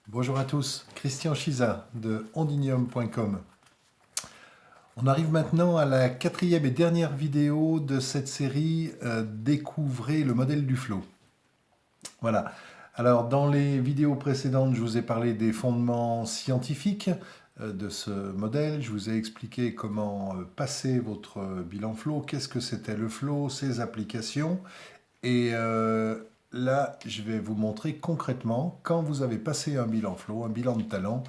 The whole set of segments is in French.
Bonjour à tous, Christian Chiza de ondinium.com. On arrive maintenant à la quatrième et dernière vidéo de cette série Découvrez le modèle du flow. Voilà. Alors dans les vidéos précédentes, je vous ai parlé des fondements scientifiques de ce modèle. Je vous ai expliqué comment passer votre bilan flow, qu'est-ce que c'était le flow, ses applications. Et là, je vais vous montrer concrètement, quand vous avez passé un bilan flow, un bilan de talent,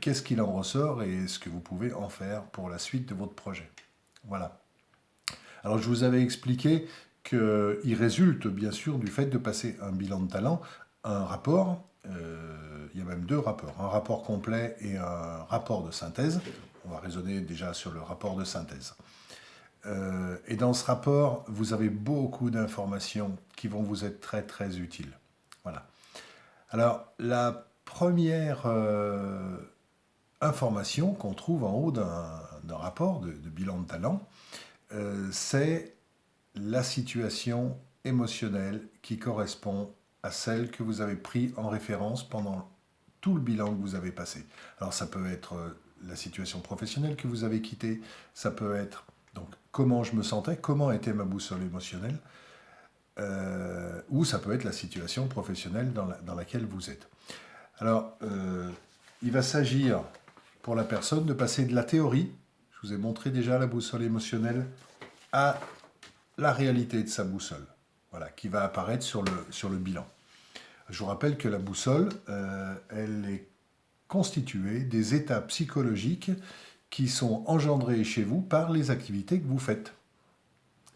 qu'est-ce qu'il en ressort et ce que vous pouvez en faire pour la suite de votre projet. Voilà. Alors, je vous avais expliqué qu'il résulte bien sûr du fait de passer un bilan de talent, un rapport, il y a même deux rapports, un rapport complet et un rapport de synthèse. On va raisonner déjà sur le rapport de synthèse. Et dans ce rapport, vous avez beaucoup d'informations qui vont vous être très très utiles. Voilà. Alors, la première information qu'on trouve en haut d'un rapport de bilan de talent, c'est la situation émotionnelle qui correspond à celle que vous avez pris en référence pendant tout le bilan que vous avez passé. Alors ça peut être la situation professionnelle que vous avez quittée, ça peut être donc comment je me sentais, comment était ma boussole émotionnelle, ou ça peut être la situation professionnelle dans laquelle vous êtes. Alors, il va s'agir pour la personne de passer de la théorie, je vous ai montré déjà la boussole émotionnelle, à la réalité de sa boussole, voilà, qui va apparaître sur le bilan. Je vous rappelle que la boussole, elle est constituée des états psychologiques qui sont engendrés chez vous par les activités que vous faites.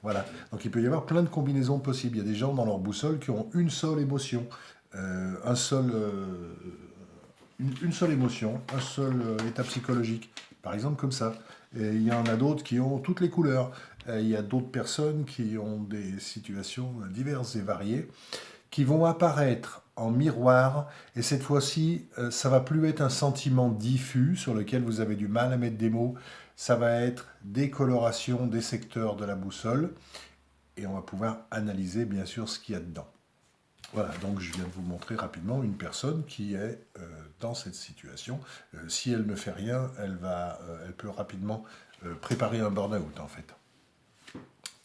Voilà. Donc il peut y avoir plein de combinaisons possibles. Il y a des gens dans leur boussole qui ont une seule émotion, une seule émotion, un seul état psychologique. Par exemple comme ça. Et il y en a d'autres qui ont toutes les couleurs. Il y a d'autres personnes qui ont des situations diverses et variées qui vont apparaître en miroir, et cette fois-ci, ça va plus être un sentiment diffus sur lequel vous avez du mal à mettre des mots, ça va être des colorations des secteurs de la boussole, et on va pouvoir analyser bien sûr ce qu'il y a dedans. Voilà, donc je viens de vous montrer rapidement une personne qui est dans cette situation. Si elle ne fait rien, elle peut rapidement préparer un burn-out en fait.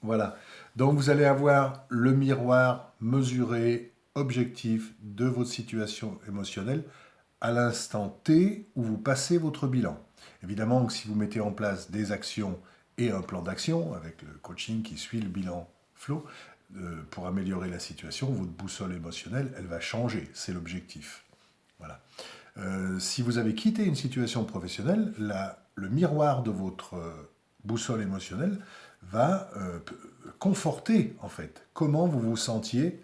Voilà. Donc vous allez avoir le miroir mesuré, objectif de votre situation émotionnelle à l'instant T où vous passez votre bilan. Évidemment que si vous mettez en place des actions et un plan d'action avec le coaching qui suit le bilan flow, pour améliorer la situation, votre boussole émotionnelle, elle va changer. C'est l'objectif. Voilà. Si vous avez quitté une situation professionnelle, le miroir de votre boussole émotionnelle va conforter en fait comment vous vous sentiez,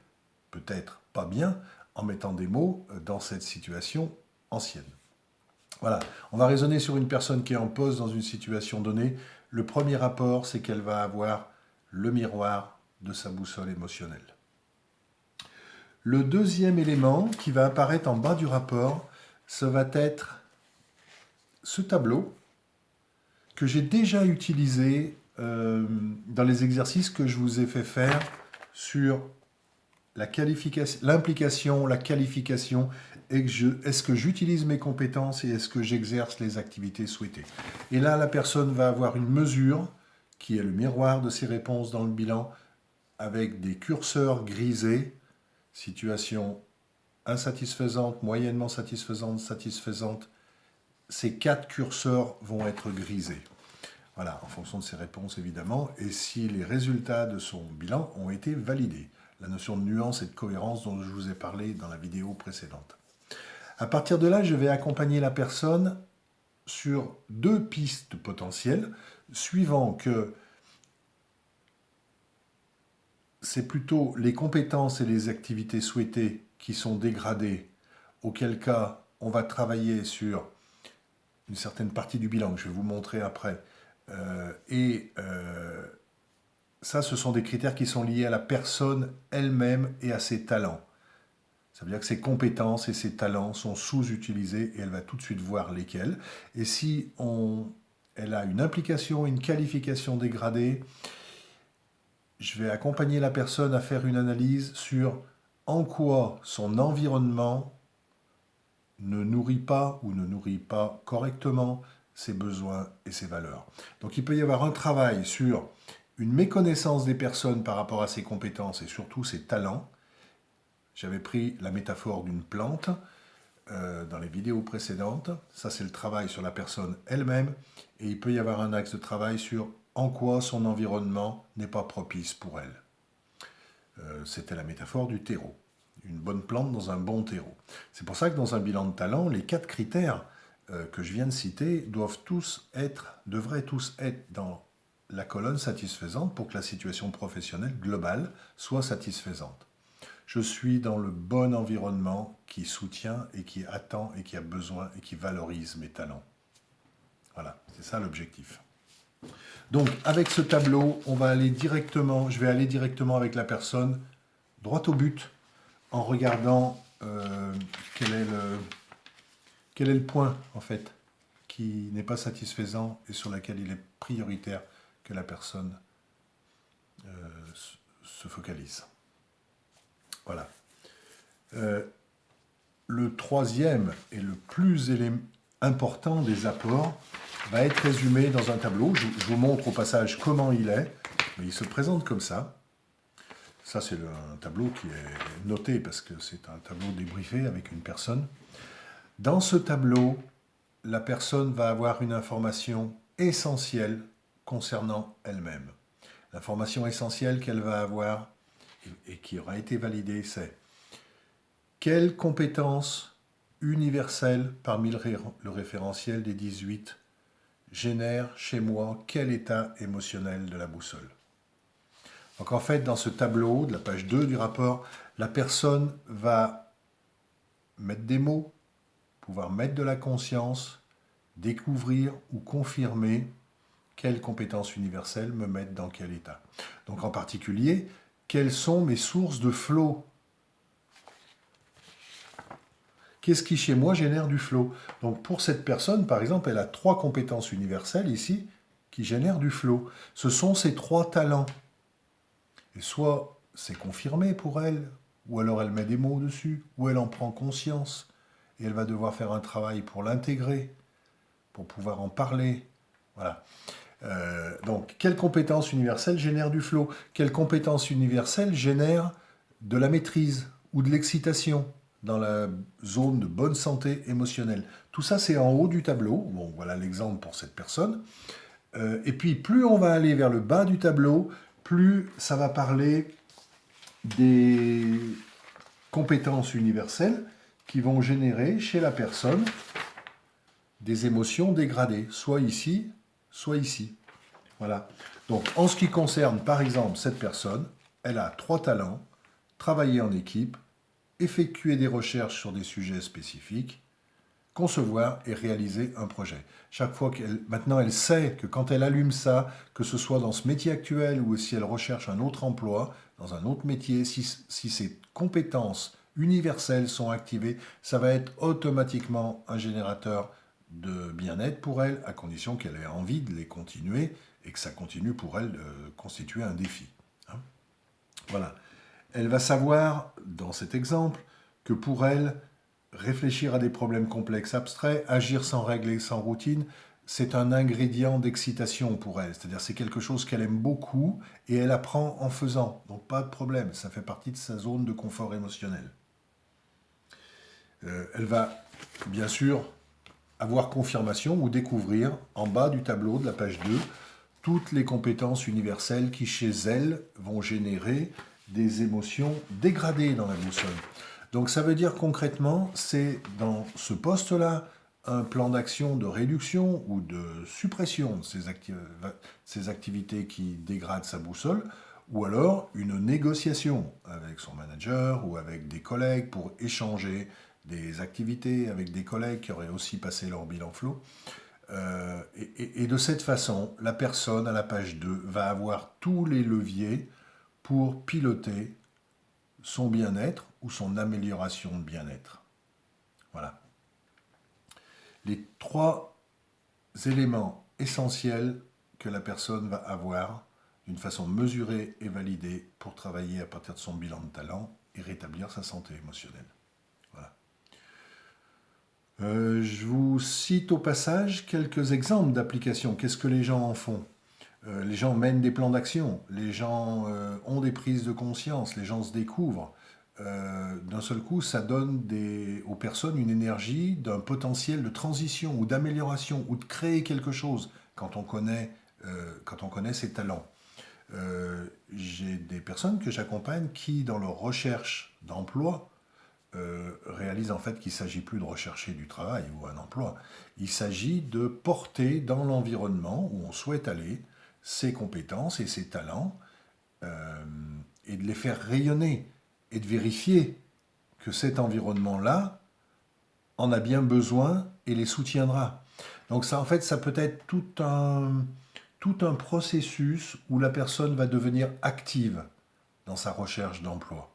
peut-être pas bien, en mettant des mots dans cette situation ancienne. Voilà, on va raisonner sur une personne qui est en poste dans une situation donnée. Le premier rapport, c'est qu'elle va avoir le miroir de sa boussole émotionnelle. Le deuxième élément qui va apparaître en bas du rapport, ça va être ce tableau que j'ai déjà utilisé dans les exercices que je vous ai fait faire sur l'implication, la qualification, est-ce que j'utilise mes compétences et est-ce que j'exerce les activités souhaitées. Et là, la personne va avoir une mesure qui est le miroir de ses réponses dans le bilan avec des curseurs grisés, situation insatisfaisante, moyennement satisfaisante, satisfaisante. Ces 4 curseurs vont être grisés. Voilà, en fonction de ses réponses évidemment, et si les résultats de son bilan ont été validés. La notion de nuance et de cohérence dont je vous ai parlé dans la vidéo précédente. À partir de là, je vais accompagner la personne sur 2 pistes potentielles, suivant que c'est plutôt les compétences et les activités souhaitées qui sont dégradées, auquel cas on va travailler sur une certaine partie du bilan que je vais vous montrer après. Ça, ce sont des critères qui sont liés à la personne elle-même et à ses talents. Ça veut dire que ses compétences et ses talents sont sous-utilisés et elle va tout de suite voir lesquels. Et si elle a une implication, une qualification dégradée, je vais accompagner la personne à faire une analyse sur en quoi son environnement ne nourrit pas ou ne nourrit pas correctement ses besoins et ses valeurs. Donc il peut y avoir un travail sur une méconnaissance des personnes par rapport à ses compétences et surtout ses talents. J'avais pris la métaphore d'une plante dans les vidéos précédentes. Ça, c'est le travail sur la personne elle-même. Et il peut y avoir un axe de travail sur en quoi son environnement n'est pas propice pour elle. C'était la métaphore du terreau. Une bonne plante dans un bon terreau. C'est pour ça que dans un bilan de talent, les 4 critères que je viens de citer devraient tous être dans la colonne satisfaisante pour que la situation professionnelle globale soit satisfaisante. Je suis dans le bon environnement qui soutient et qui attend et qui a besoin et qui valorise mes talents. Voilà, c'est ça l'objectif. Donc, avec ce tableau, je vais aller directement avec la personne, droit au but, en regardant quel est le point, en fait, qui n'est pas satisfaisant et sur lequel il est prioritaire que la personne se focalise. Voilà. Le troisième et le plus important des apports va être résumé dans un tableau. Je vous montre au passage comment il est, mais il se présente comme ça. Ça, c'est un tableau qui est noté parce que c'est un tableau débriefé avec une personne. Dans ce tableau, la personne va avoir une information essentielle concernant elle-même. L'information essentielle qu'elle va avoir et qui aura été validée, c'est quelles compétences universelles parmi le référentiel des 18 génère chez moi quel état émotionnel de la boussole. Donc en fait, dans ce tableau de la page 2 du rapport, la personne va mettre des mots, pouvoir mettre de la conscience, découvrir ou confirmer quelles compétences universelles me mettent dans quel état. Donc en particulier, quelles sont mes sources de flow? Qu'est-ce qui, chez moi, génère du flow? Donc, pour cette personne, par exemple, elle a 3 compétences universelles ici qui génèrent du flow. Ce sont ces 3 talents. Et soit c'est confirmé pour elle, ou alors elle met des mots dessus, ou elle en prend conscience, et elle va devoir faire un travail pour l'intégrer, pour pouvoir en parler. Voilà. Donc, quelle compétence universelle génère du flow? Quelle compétence universelle génère de la maîtrise ou de l'excitation dans la zone de bonne santé émotionnelle? Tout ça, c'est en haut du tableau. Bon, voilà l'exemple pour cette personne. Et puis, plus on va aller vers le bas du tableau, plus ça va parler des compétences universelles qui vont générer chez la personne des émotions dégradées, soit ici, soit ici. Voilà. Donc, en ce qui concerne, par exemple, cette personne, elle a 3 talents: travailler en équipe, effectuer des recherches sur des sujets spécifiques, concevoir et réaliser un projet. Maintenant, elle sait que quand elle allume ça, que ce soit dans ce métier actuel ou si elle recherche un autre emploi, dans un autre métier, si ses compétences universelles sont activées, ça va être automatiquement un générateur de bien-être pour elle, à condition qu'elle ait envie de les continuer et que ça continue pour elle de constituer un défi. Hein? Voilà. Elle va savoir, dans cet exemple, que pour elle, réfléchir à des problèmes complexes abstraits, agir sans règles et sans routine, c'est un ingrédient d'excitation pour elle. C'est-à-dire c'est quelque chose qu'elle aime beaucoup et elle apprend en faisant. Donc pas de problème, ça fait partie de sa zone de confort émotionnel. Elle va bien sûr avoir confirmation ou découvrir en bas du tableau de la page 2 toutes les compétences universelles qui chez elle vont générer des émotions dégradées dans la boussole. Donc ça veut dire concrètement, c'est dans ce poste-là un plan d'action de réduction ou de suppression de ces activités qui dégradent sa boussole, ou alors une négociation avec son manager ou avec des collègues pour échanger des activités avec des collègues qui auraient aussi passé leur bilan flow. Et de cette façon, la personne à la page 2 va avoir tous les leviers pour piloter son bien-être ou son amélioration de bien-être. Voilà. Les 3 éléments essentiels que la personne va avoir d'une façon mesurée et validée pour travailler à partir de son bilan de talent et rétablir sa santé émotionnelle. Voilà. Je vous cite au passage quelques exemples d'applications. Qu'est-ce que les gens en font? Les gens mènent des plans d'action, les gens ont des prises de conscience, les gens se découvrent. D'un seul coup, ça donne aux personnes une énergie d'un potentiel de transition ou d'amélioration ou de créer quelque chose quand on connaît ses talents. J'ai des personnes que j'accompagne qui, dans leur recherche d'emploi, réalisent en fait qu'il ne s'agit plus de rechercher du travail ou un emploi. Il s'agit de porter dans l'environnement où on souhaite aller ses compétences et ses talents euh, et de les faire rayonner et de vérifier que cet environnement-là en a bien besoin et les soutiendra. Donc ça, en fait, ça peut être tout un processus où la personne va devenir active dans sa recherche d'emploi.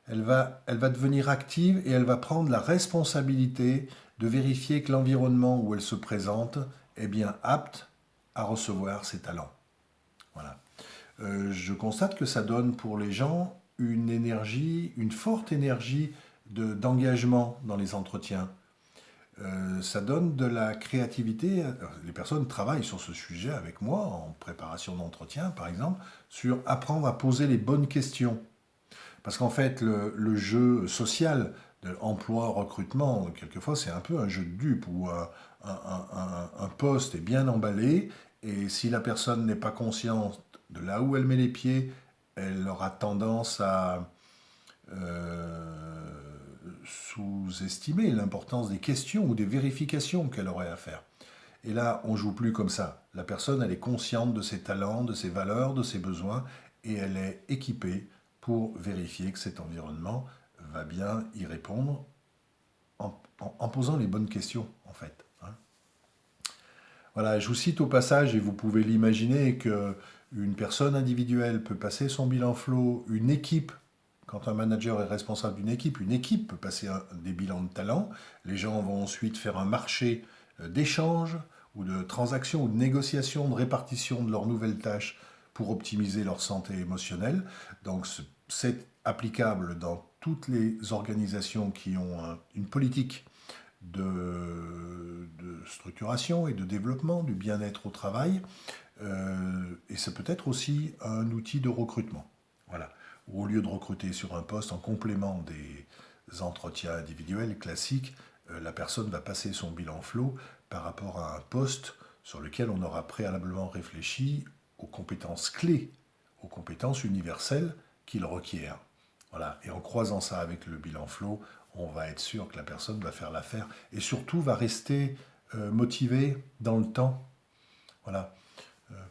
Elle va devenir active et elle va prendre la responsabilité de vérifier que l'environnement où elle se présente est bien apte à recevoir ses talents. Voilà. Je constate que ça donne pour les gens une énergie, une forte énergie d'engagement dans les entretiens. Ça donne de la créativité. Les personnes travaillent sur ce sujet avec moi, en préparation d'entretien par exemple, sur apprendre à poser les bonnes questions. Parce qu'en fait, le jeu social de emploi, recrutement, quelquefois, c'est un peu un jeu de dupes où un poste est bien emballé et si la personne n'est pas consciente de là où elle met les pieds, elle aura tendance à sous-estimer l'importance des questions ou des vérifications qu'elle aurait à faire. Et là, on joue plus comme ça. La personne, elle est consciente de ses talents, de ses valeurs, de ses besoins, et elle est équipée pour vérifier que cet environnement va bien y répondre en posant les bonnes questions, en fait. Hein. Voilà, je vous cite au passage, et vous pouvez l'imaginer, qu'une personne individuelle peut passer son bilan flow, une équipe, quand un manager est responsable d'une équipe, une équipe peut passer des bilans de talent, les gens vont ensuite faire un marché d'échange, ou de transaction, ou de négociation, de répartition de leurs nouvelles tâches pour optimiser leur santé émotionnelle. Donc c'est applicable dans toutes les organisations qui ont une politique de structuration et de développement du bien-être au travail. Et ça peut être aussi un outil de recrutement. Voilà. Où au lieu de recruter sur un poste en complément des entretiens individuels classiques, la personne va passer son bilan flow par rapport à un poste sur lequel on aura préalablement réfléchi aux compétences clés, aux compétences universelles qu'il requiert. Voilà. Et en croisant ça avec le bilan flow, on va être sûr que la personne va faire l'affaire et surtout va rester motivée dans le temps. Voilà.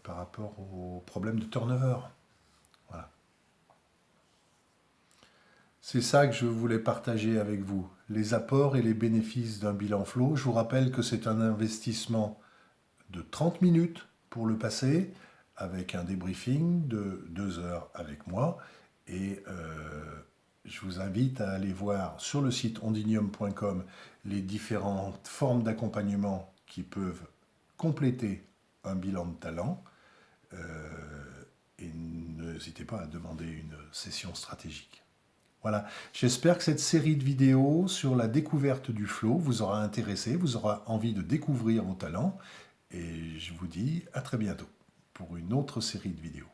Par rapport au problème de turnover. Voilà. C'est ça que je voulais partager avec vous, les apports et les bénéfices d'un bilan flow. Je vous rappelle que c'est un investissement de 30 minutes pour le passer, avec un débriefing de 2 heures avec moi. Et je vous invite à aller voir sur le site ondinium.com les différentes formes d'accompagnement qui peuvent compléter un bilan de talent. Et n'hésitez pas à demander une session stratégique. Voilà, j'espère que cette série de vidéos sur la découverte du flow vous aura intéressé, vous aura envie de découvrir vos talents. Et je vous dis à très bientôt pour une autre série de vidéos.